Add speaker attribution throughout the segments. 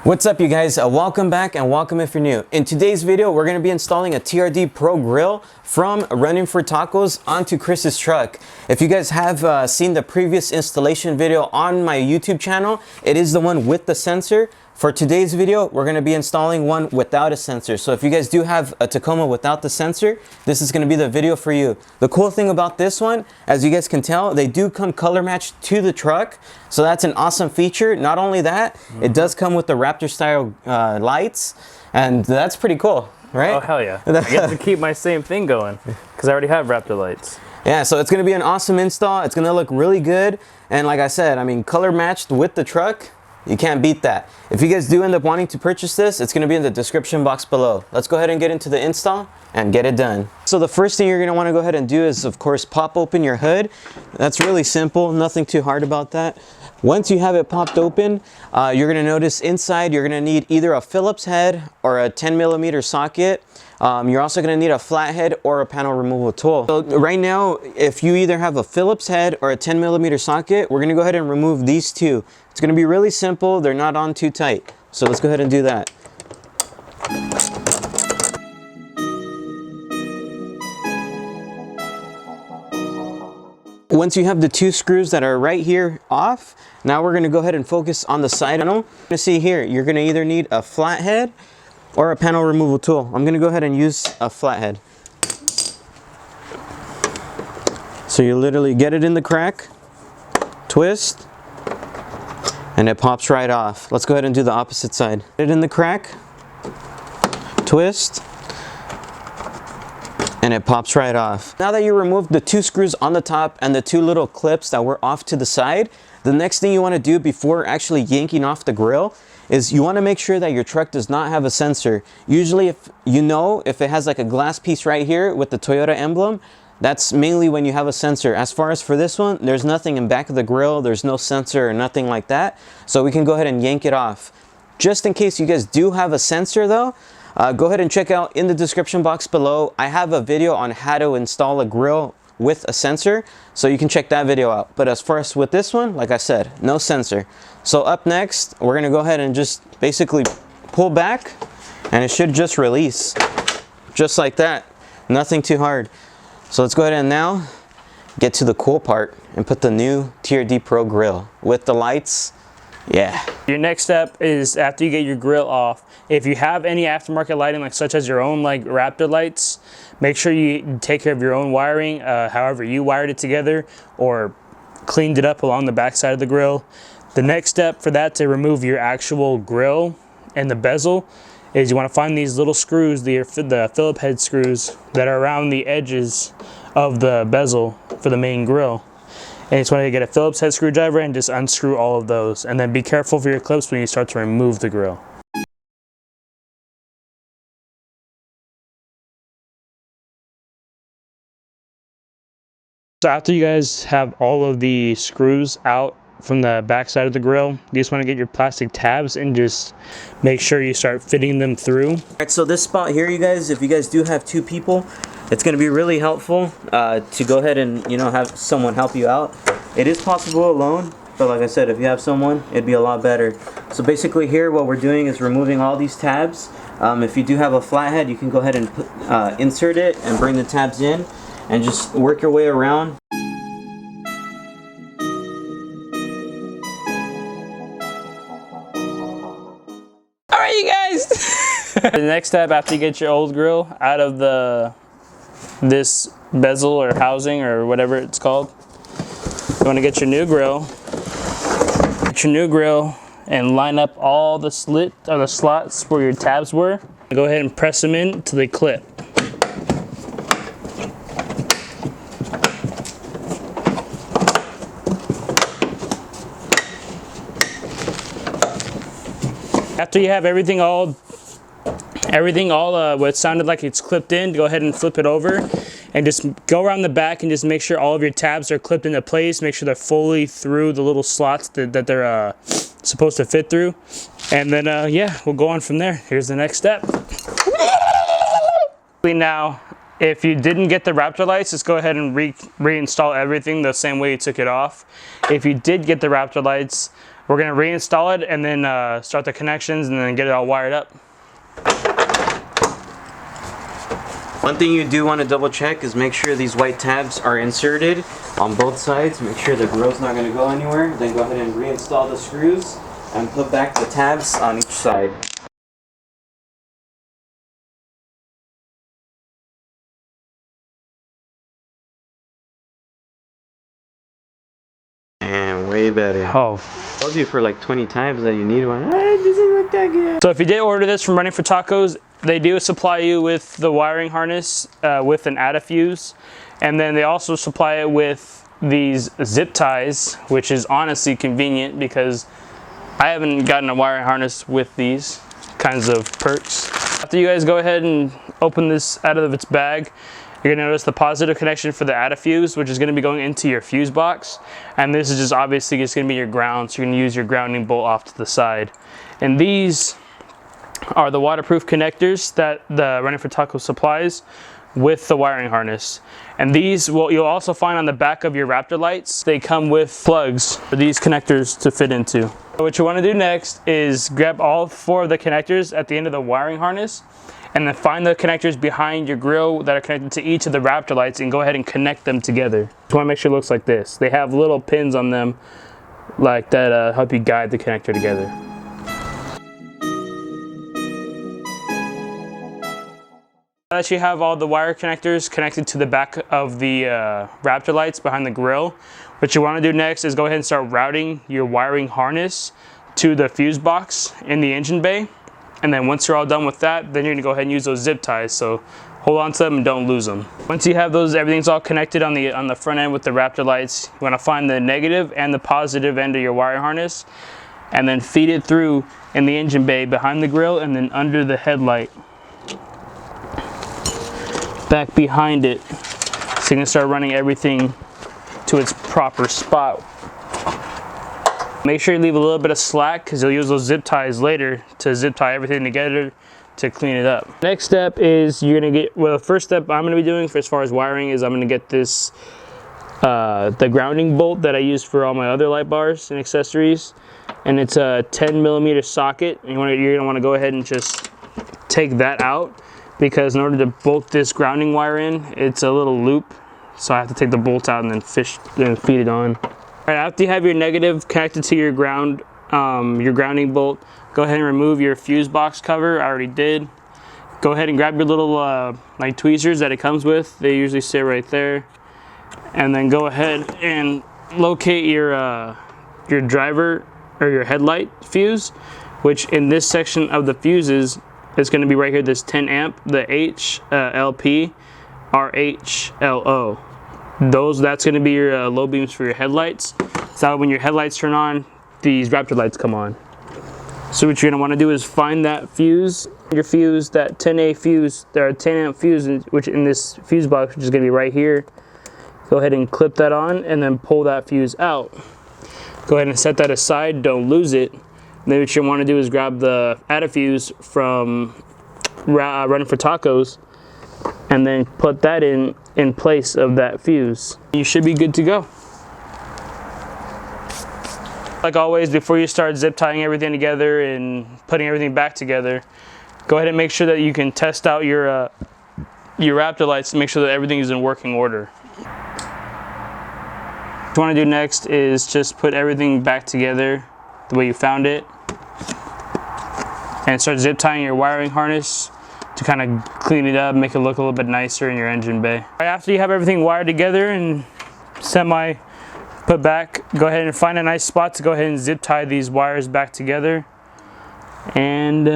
Speaker 1: What's up you guys, welcome back and welcome if you're new. In today's video we're going to be installing a TRD Pro grill from Running for Tacos onto Chris's truck. If you guys have seen the previous installation video on my YouTube channel, it is the one with the sensor. For today's video we're going to be installing one without a sensor. So if you guys do have a Tacoma without the sensor, this is going to be the video for you. The cool thing about this one, as you guys can tell, they do come color matched to the truck. So that's an awesome feature. Not only that, it does come with the Raptor style lights, and that's pretty cool, right?
Speaker 2: Oh hell yeah. I get to keep my same thing going because I already have Raptor lights.
Speaker 1: Yeah, so it's going to be an awesome install. It's going to look really good, and like I said, I mean, color matched with the truck. You can't beat that. If you guys do end up wanting to purchase this, it's going to be in the description box below. Let's go ahead and get into the install and get it done. So the first thing you're going to want to go ahead and do is, of course, pop open your hood. That's really simple, nothing too hard about that. Once you have it popped open, you're going to notice inside you're going to need either a Phillips head or a 10mm socket. You're also going to need a flathead or a panel removal tool. So right now, if you either have a Phillips head or a 10mm socket, we're going to go ahead and remove these two. It's going to be really simple. They're not on too tight. So let's go ahead and do that. Once you have the two screws that are right here off, now we're going to go ahead and focus on the side panel. You're going to see here, you're going to either need a flathead or a panel removal tool. I'm going to go ahead and use a flathead. So you literally get it in the crack, twist, and it pops right off. Let's go ahead and do the opposite side. Get it in the crack, twist, and it pops right off. Now that you removed the two screws on the top and the two little clips that were off to the side, the next thing you want to do before actually yanking off the grill is you want to make sure that your truck does not have a sensor. Usually if it has like a glass piece right here with the Toyota emblem, that's mainly when you have a sensor. As far as for this one, there's nothing in back of the grill, there's no sensor or nothing like that. So we can go ahead and yank it off. Just in case you guys do have a sensor though, go ahead and check out in the description box below. I have a video on how to install a grill with a sensor, so you can check that video out. But as far as with this one, like I said, no sensor. So up next, we're gonna go ahead and just basically pull back, and it should just release. Just like that, nothing too hard. So let's go ahead and now get to the cool part and put the new TRD Pro grill with the lights. Yeah.
Speaker 2: Your next step is after you get your grill off, if you have any aftermarket lighting, like such as your own like Raptor lights, make sure you take care of your own wiring, however you wired it together or cleaned it up along the back side of the grill. The next step for that to remove your actual grill and the bezel is you want to find these little screws, the Phillips head screws that are around the edges of the bezel for the main grill. And you just want to get a Phillips head screwdriver and just unscrew all of those. And then be careful for your clips when you start to remove the grill. So after you guys have all of the screws out from the back side of the grill, you just want to get your plastic tabs and just make sure you start fitting them through.
Speaker 1: All right, so this spot here, you guys, if you guys do have two people, it's going to be really helpful to go ahead and have someone help you out. It is possible alone, but like I said, if you have someone, it'd be a lot better. So basically here, what we're doing is removing all these tabs. If you do have a flathead, you can go ahead and insert it and bring the tabs in and just work your way around.
Speaker 2: All right, you guys. The next step after you get your old grill out of this bezel or housing or whatever it's called, you want to get your new grill. Get your new grill and line up all the slots where your tabs were. Go ahead and press them in until they clip. After you have everything all what sounded like it's clipped in, go ahead and flip it over and just go around the back and just make sure all of your tabs are clipped into place. Make sure they're fully through the little slots that they're supposed to fit through. And then yeah, we'll go on from there. Here's the next step. Now, if you didn't get the Raptor lights, just go ahead and reinstall everything the same way you took it off. If you did get the Raptor lights, We're gonna reinstall it and then start the connections and then get it all wired up.
Speaker 1: One thing you do want to double check is make sure these white tabs are inserted on both sides. Make sure the grill's not going to go anywhere. Then go ahead and reinstall the screws and put back the tabs on each side. And way better.
Speaker 2: Oh.
Speaker 1: I told you for like 20 times that you need one. It doesn't look that good.
Speaker 2: So if you did order this from Running for Tacos, they do supply you with the wiring harness with an ATA fuse, and then they also supply it with these zip ties, which is honestly convenient because I haven't gotten a wiring harness with these kinds of perks. After you guys go ahead and open this out of its bag, you're gonna notice the positive connection for the ATA fuse, which is gonna be going into your fuse box. And this is just obviously just gonna be your ground, so you're gonna use your grounding bolt off to the side. And these are the waterproof connectors that the Running for Tacos supplies with the wiring harness. And these you'll also find on the back of your Raptor lights. They come with plugs for these connectors to fit into. What you want to do next is grab all 4 of the connectors at the end of the wiring harness, and then find the connectors behind your grill that are connected to each of the Raptor lights and go ahead and connect them together. Just want to make sure it looks like this. They have little pins on them like that help you guide the connector together. Now that you have all the wire connectors connected to the back of the Raptor lights behind the grill, what you want to do next is go ahead and start routing your wiring harness to the fuse box in the engine bay. And then once you're all done with that, then you're gonna go ahead and use those zip ties. So hold on to them and don't lose them. Once you have those, everything's all connected on the front end with the Raptor lights, you wanna find the negative and the positive end of your wire harness and then feed it through in the engine bay behind the grill and then under the headlight. Back behind it. So you can start running everything to its proper spot. Make sure you leave a little bit of slack because you'll use those zip ties later to zip tie everything together to clean it up. Next step is you're gonna get, well, the first step I'm gonna be doing for as far as wiring is I'm gonna get this, the grounding bolt that I use for all my other light bars and accessories. And it's a 10mm socket. And you're gonna wanna go ahead and just take that out, because in order to bolt this grounding wire in, it's a little loop. So I have to take the bolt out and then feed it on. All right, after you have your negative connected to your grounding bolt, go ahead and remove your fuse box cover. I already did. Go ahead and grab your little like tweezers that it comes with. They usually sit right there. And then go ahead and locate your driver or your headlight fuse, which in this section of the fuses is going to be right here, this 10 amp, the HLP, RHLO. That's going to be your low beams for your headlights. So when your headlights turn on, these Raptor lights come on. So what you're going to want to do is find that fuse, your fuse, that 10A fuse, there are 10 amp fuse, which in this fuse box, which is going to be right here. Go ahead and clip that on and then pull that fuse out. Go ahead and set that aside, don't lose it. Then what you want to do is grab the ATA fuse from Running for Tacos and then put that in place of that fuse. You should be good to go. Like always, before you start zip tying everything together and putting everything back together, go ahead and make sure that you can test out your Raptor lights to make sure that everything is in working order. What you want to do next is just put everything back together the way you found it and start zip tying your wiring harness to kind of clean it up, make it look a little bit nicer in your engine bay. Right after you have everything wired together and semi put back, go ahead and find a nice spot to go ahead and zip tie these wires back together. And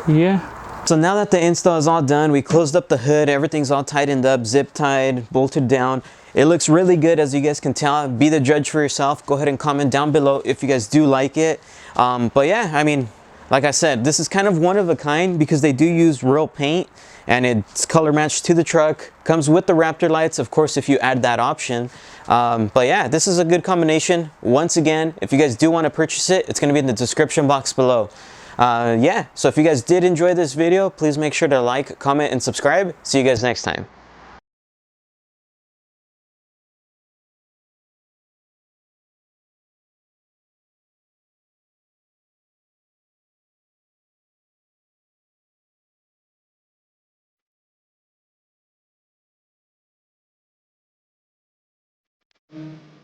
Speaker 2: yeah.
Speaker 1: So now that the install is all done, we closed up the hood, everything's all tightened up, zip tied, bolted down. It looks really good, as you guys can tell. Be the judge for yourself. Go ahead and comment down below if you guys do like it. But yeah, I mean, like I said, this is kind of one of a kind because they do use real paint and it's color matched to the truck. Comes with the Raptor lights, of course, if you add that option. But yeah, this is a good combination. Once again, if you guys do want to purchase it, it's going to be in the description box below. Yeah, so if you guys did enjoy this video, please make sure to like, comment, and subscribe. See you guys next time.
Speaker 3: you.